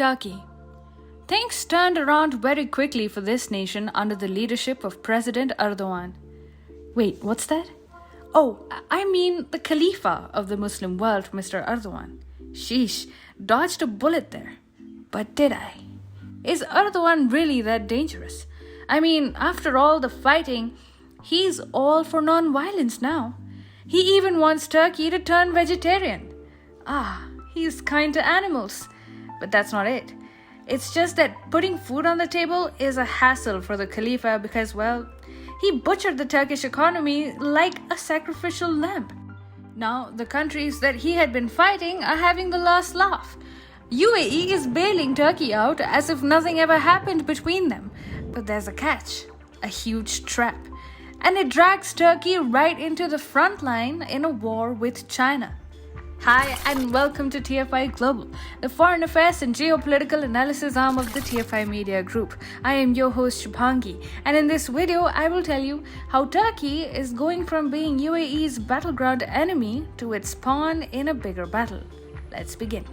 Turkey. Things turned around very quickly for this nation under the leadership of President Erdogan. Wait, what's that? Oh, I mean the Khalifa of the Muslim world, Mr. Erdogan. Sheesh, dodged a bullet there. But did I? Is Erdogan really that dangerous? I mean, after all the fighting, he's all for non-violence now. He even wants Turkey to turn vegetarian. He's kind to animals. But that's not it. It's just that putting food on the table is a hassle for the Khalifa because, well, he butchered the Turkish economy like a sacrificial lamb. Now, the countries that he had been fighting are having the last laugh. UAE is bailing Turkey out as if nothing ever happened between them. But there's a catch, a huge trap. And it drags Turkey right into the front line in a war with China. Hi and welcome to TFI Global, the foreign affairs and geopolitical analysis arm of the TFI Media Group. I am your host Shubhangi, and in this video I will tell you how Turkey is going from being UAE's battleground enemy to its pawn in a bigger battle. Let's begin.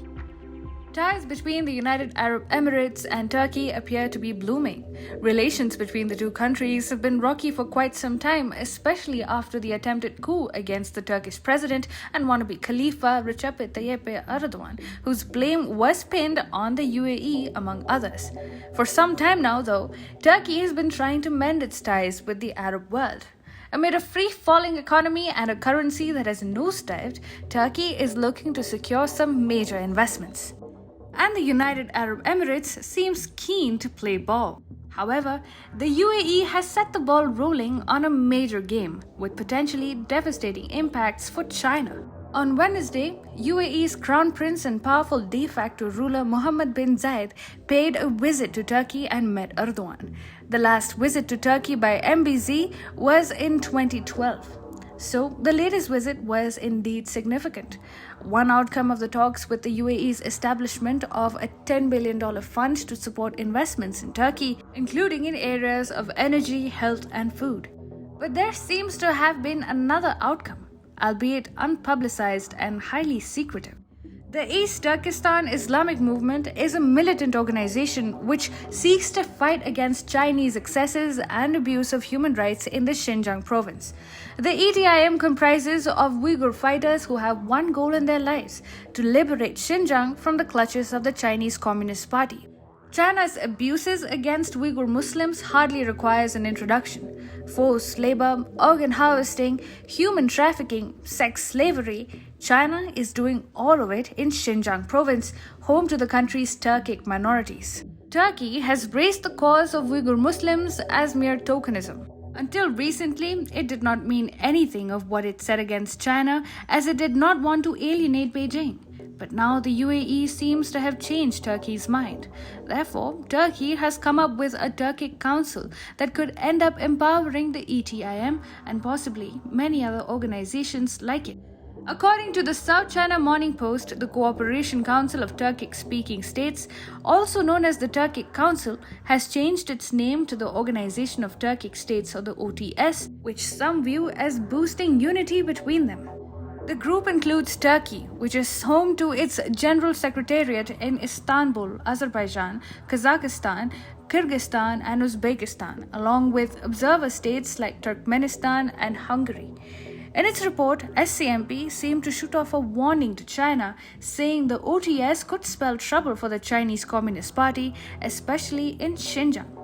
Ties between the United Arab Emirates and Turkey appear to be blooming. Relations between the two countries have been rocky for quite some time, especially after the attempted coup against the Turkish president and wannabe Khalifa Recep Tayyip Erdogan, whose blame was pinned on the UAE, among others. For some time now, though, Turkey has been trying to mend its ties with the Arab world. Amid a free-falling economy and a currency that has nosedived, Turkey is looking to secure some major investments. And the United Arab Emirates seems keen to play ball. However, the UAE has set the ball rolling on a major game with potentially devastating impacts for China. On Wednesday, UAE's crown prince and powerful de facto ruler Mohammed bin Zayed paid a visit to Turkey and met Erdogan. The last visit to Turkey by MBZ was in 2012. So, the latest visit was indeed significant. One outcome of the talks with the UAE's establishment of a $10 billion fund to support investments in Turkey, including in areas of energy, health, and food. But there seems to have been another outcome, albeit unpublicized and highly secretive. The East Turkestan Islamic Movement is a militant organization which seeks to fight against Chinese excesses and abuse of human rights in the Xinjiang province. The ETIM comprises of Uyghur fighters who have one goal in their lives: to liberate Xinjiang from the clutches of the Chinese Communist Party. China's abuses against Uyghur Muslims hardly requires an introduction. Forced labor, organ harvesting, human trafficking, sex slavery. China is doing all of it in Xinjiang province, home to the country's Turkic minorities. Turkey has raised the cause of Uyghur Muslims as mere tokenism. Until recently, it did not mean anything of what it said against China, as it did not want to alienate Beijing. But now the UAE seems to have changed Turkey's mind. Therefore, Turkey has come up with a Turkic council that could end up empowering the ETIM and possibly many other organizations like it. According to the South China Morning Post, the Cooperation Council of Turkic-speaking states, also known as the Turkic Council, has changed its name to the Organization of Turkic States, or the OTS, which some view as boosting unity between them. The group includes Turkey, which is home to its General Secretariat in Istanbul, Azerbaijan, Kazakhstan, Kyrgyzstan, and Uzbekistan, along with observer states like Turkmenistan and Hungary. In its report, SCMP seemed to shoot off a warning to China, saying the OTS could spell trouble for the Chinese Communist Party, especially in Xinjiang.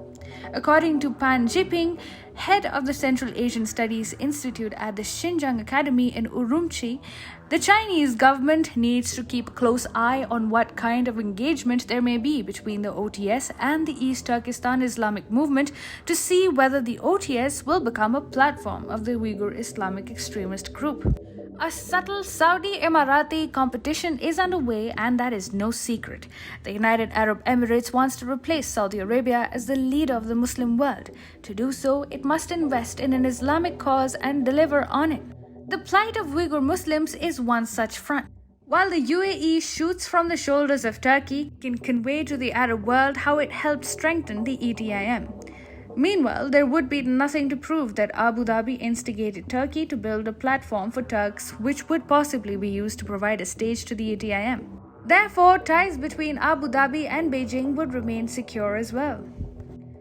According to Pan Jiping, head of the Central Asian Studies Institute at the Xinjiang Academy in Urumqi, the Chinese government needs to keep a close eye on what kind of engagement there may be between the OTS and the East Turkestan Islamic Movement to see whether the OTS will become a platform of the Uyghur Islamic extremist group. A subtle Saudi-Emirati competition is underway, and that is no secret. The United Arab Emirates wants to replace Saudi Arabia as the leader of the Muslim world. To do so, it must invest in an Islamic cause and deliver on it. The plight of Uyghur Muslims is one such front. While the UAE shoots from the shoulders of Turkey, it can convey to the Arab world how it helped strengthen the ETIM. Meanwhile, there would be nothing to prove that Abu Dhabi instigated Turkey to build a platform for Turks which would possibly be used to provide a stage to the ETIM. Therefore, ties between Abu Dhabi and Beijing would remain secure as well.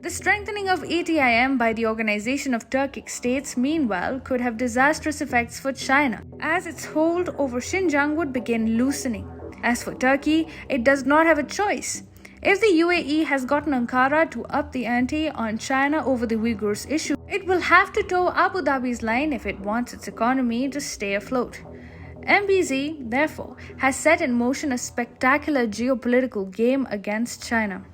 The strengthening of ETIM by the Organization of Turkic States, meanwhile, could have disastrous effects for China, as its hold over Xinjiang would begin loosening. As for Turkey, it does not have a choice. If the UAE has gotten Ankara to up the ante on China over the Uyghurs issue, it will have to toe Abu Dhabi's line if it wants its economy to stay afloat. MBZ, therefore, has set in motion a spectacular geopolitical game against China.